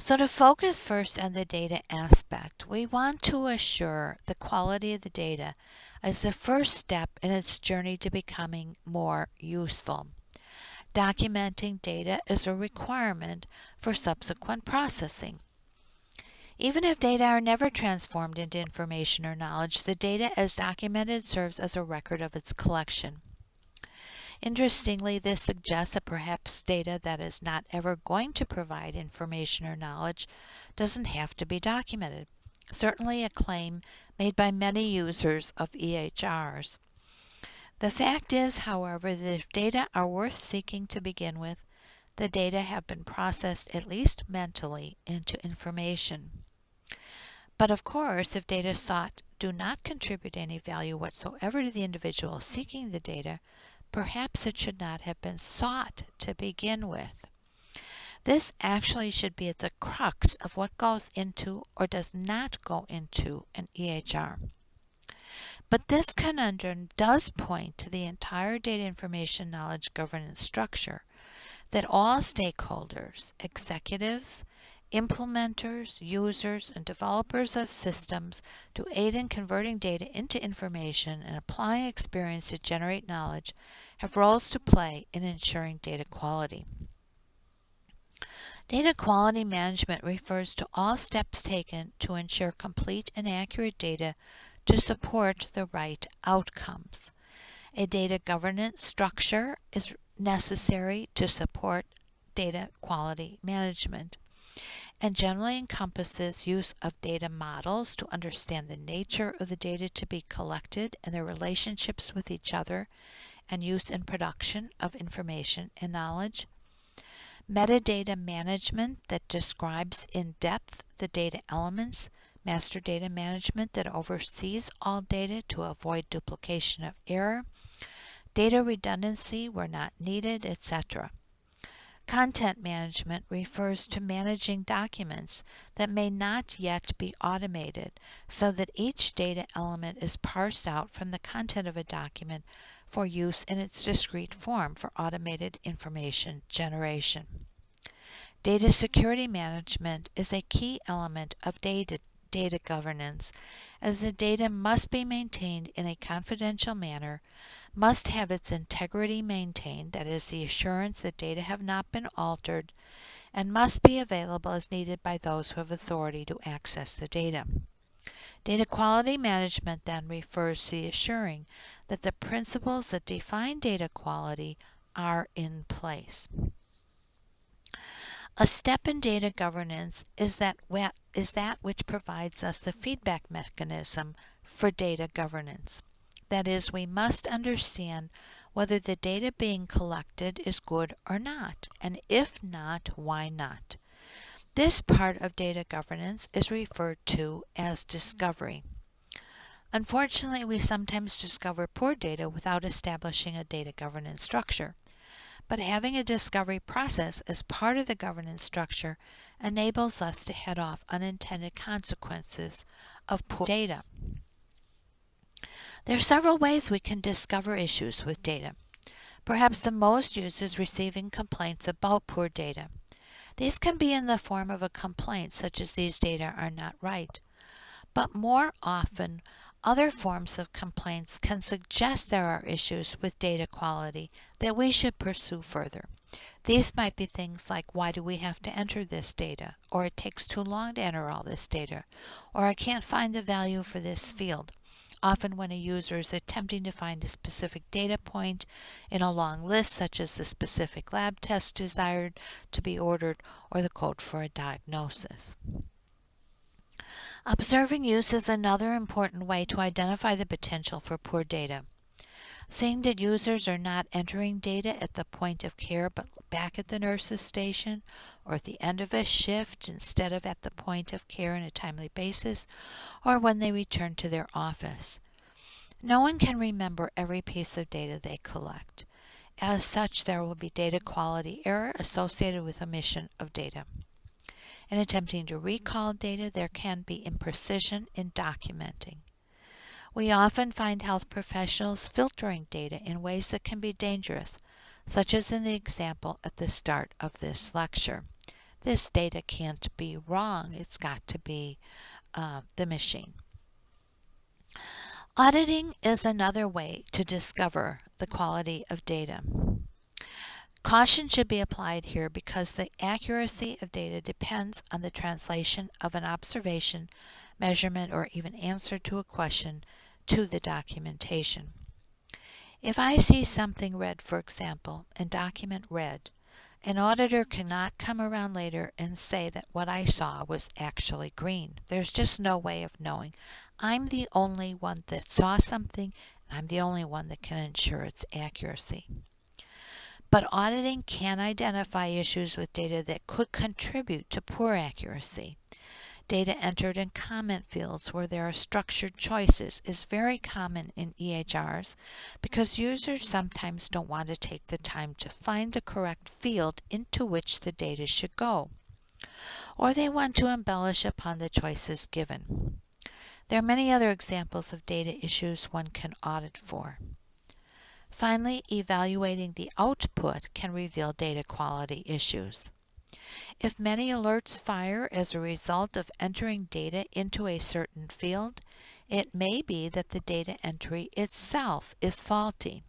So to focus first on the data aspect, we want to assure the quality of the data as the first step in its journey to becoming more useful. Documenting data is a requirement for subsequent processing. Even if data are never transformed into information or knowledge, the data as documented serves as a record of its collection. Interestingly, this suggests that perhaps data that is not ever going to provide information or knowledge doesn't have to be documented. Certainly a claim made by many users of EHRs. The fact is, however, that if data are worth seeking to begin with, the data have been processed, at least mentally, into information. But of course, if data sought do not contribute any value whatsoever to the individual seeking the data, perhaps it should not have been sought to begin with. This actually should be at the crux of what goes into or does not go into an EHR. But this conundrum does point to the entire data information knowledge governance structure that all stakeholders, executives, implementers, users, and developers of systems to aid in converting data into information and applying experience to generate knowledge have roles to play in ensuring data quality. Data quality management refers to all steps taken to ensure complete and accurate data to support the right outcomes. A data governance structure is necessary to support data quality management and generally encompasses use of data models to understand the nature of the data to be collected and their relationships with each other, and use in production of information and knowledge. Metadata management that describes in depth the data elements, master data management that oversees all data to avoid duplication of error, data redundancy where not needed, etc. Content management refers to managing documents that may not yet be automated so that each data element is parsed out from the content of a document for use in its discrete form for automated information generation. Data security management is a key element of data governance, as the data must be maintained in a confidential manner, must have its integrity maintained, that is, the assurance that data have not been altered, and must be available as needed by those who have authority to access the data. Data quality management then refers to the assuring that the principles that define data quality are in place. A step in data governance is that which provides us the feedback mechanism for data governance. That is, we must understand whether the data being collected is good or not, and if not, why not. This part of data governance is referred to as discovery. Unfortunately, we sometimes discover poor data without establishing a data governance structure. But having a discovery process as part of the governance structure enables us to head off unintended consequences of poor data. There are several ways we can discover issues with data. Perhaps the most used is receiving complaints about poor data. These can be in the form of a complaint, such as these data are not right. But more often, other forms of complaints can suggest there are issues with data quality that we should pursue further. These might be things like, why do we have to enter this data? Or it takes too long to enter all this data. Or I can't find the value for this field. Often when a user is attempting to find a specific data point in a long list, such as the specific lab test desired to be ordered or the code for a diagnosis. Observing use is another important way to identify the potential for poor data. Seeing that users are not entering data at the point of care but back at the nurse's station or at the end of a shift instead of at the point of care on a timely basis or when they return to their office. No one can remember every piece of data they collect. As such, there will be data quality error associated with omission of data. In attempting to recall data, there can be imprecision in documenting. We often find health professionals filtering data in ways that can be dangerous, such as in the example at the start of this lecture. this data can't be wrong. It's got to be the machine. Auditing is another way to discover the quality of data. Caution should be applied here because the accuracy of data depends on the translation of an observation, measurement, or even answer to a question to the documentation. If I see something red, for example, and document red, an auditor cannot come around later and say that what I saw was actually green. There's just no way of knowing. I'm the only one that saw something, and I'm the only one that can ensure its accuracy. But auditing can identify issues with data that could contribute to poor accuracy. Data entered in comment fields where there are structured choices is very common in EHRs because users sometimes don't want to take the time to find the correct field into which the data should go, or they want to embellish upon the choices given. There are many other examples of data issues one can audit for. Finally, evaluating the output can reveal data quality issues. If many alerts fire as a result of entering data into a certain field, it may be that the data entry itself is faulty.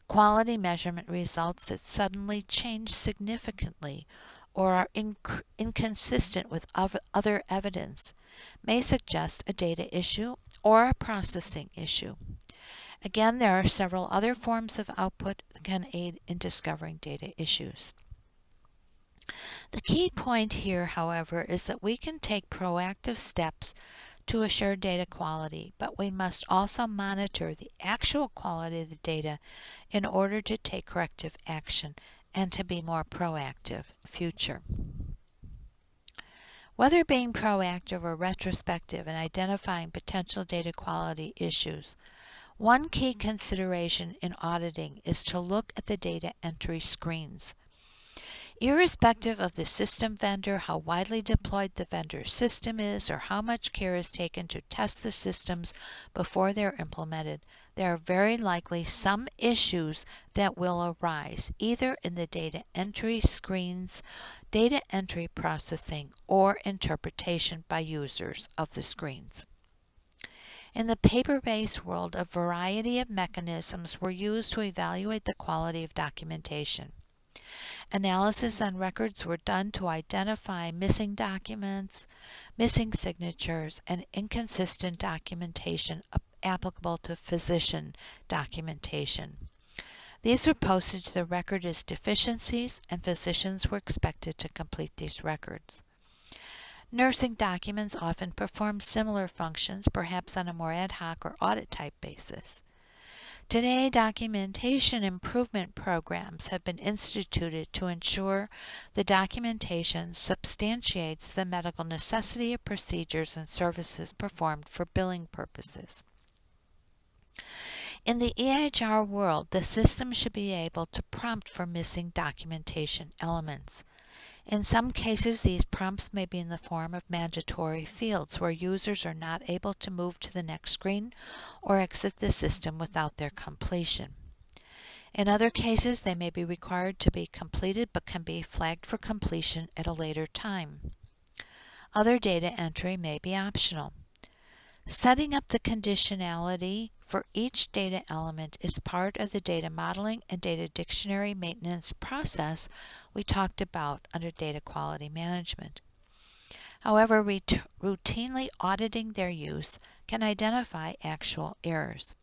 Quality measurement results that suddenly change significantly or are inconsistent with other evidence may suggest a data issue or a processing issue. Again, there are several other forms of output that can aid in discovering data issues. The key point here, however, is that we can take proactive steps to assure data quality, but we must also monitor the actual quality of the data in order to take corrective action and to be more proactive future. Whether being proactive or retrospective in identifying potential data quality issues, one key consideration in auditing is to look at the data entry screens. Irrespective of the system vendor, how widely deployed the vendor's system is, or how much care is taken to test the systems before they're implemented, there are very likely some issues that will arise, either in the data entry screens, data entry processing, or interpretation by users of the screens. In the paper-based world, a variety of mechanisms were used to evaluate the quality of documentation. Analysis on records were done to identify missing documents, missing signatures, and inconsistent documentation applicable to physician documentation. These were posted to the record as deficiencies, and physicians were expected to complete these records. Nursing documents often perform similar functions, perhaps on a more ad hoc or audit type basis. Today, documentation improvement programs have been instituted to ensure the documentation substantiates the medical necessity of procedures and services performed for billing purposes. In the EHR world, the system should be able to prompt for missing documentation elements. In some cases, these prompts may be in the form of mandatory fields where users are not able to move to the next screen or exit the system without their completion. In other cases, they may be required to be completed but can be flagged for completion at a later time. Other data entry may be optional. Setting up the conditionality for each data element is part of the data modeling and data dictionary maintenance process we talked about under data quality management. However, routinely auditing their use can identify actual errors.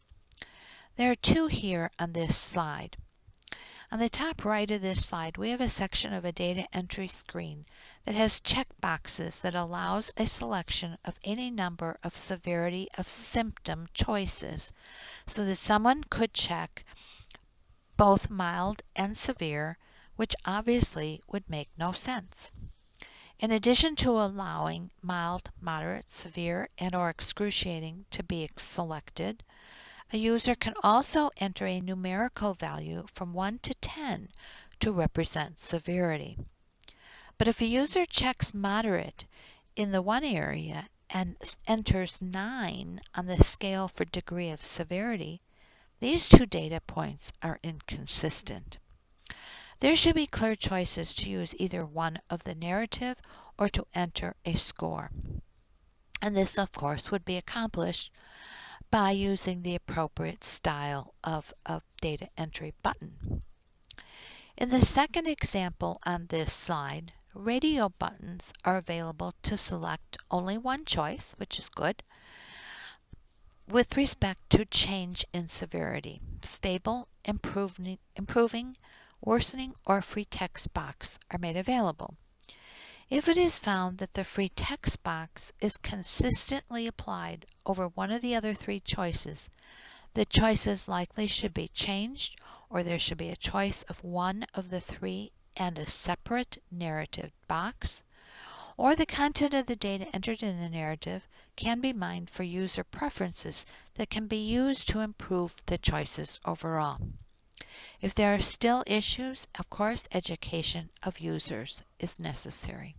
There are two here on this slide. On the top right of this slide, we have a section of a data entry screen that has checkboxes that allows a selection of any number of severity of symptom choices, so that someone could check both mild and severe, which obviously would make no sense. In addition to allowing mild, moderate, severe, and/or excruciating to be selected, a user can also enter a numerical value from 1 to 10 to represent severity. But if a user checks moderate in the one area and enters 9 on the scale for degree of severity, these two data points are inconsistent. There should be clear choices to use either one of the narrative or to enter a score. And this, of course, would be accomplished by using the appropriate style of data entry button. In the second example on this slide, radio buttons are available to select only one choice, which is good, with respect to change in severity. Stable, improving, worsening, or free text box are made available. If it is found that the free text box is consistently applied over one of the other three choices, the choices likely should be changed, or there should be a choice of one of the three and a separate narrative box, or the content of the data entered in the narrative can be mined for user preferences that can be used to improve the choices overall. If there are still issues, of course, education of users is necessary.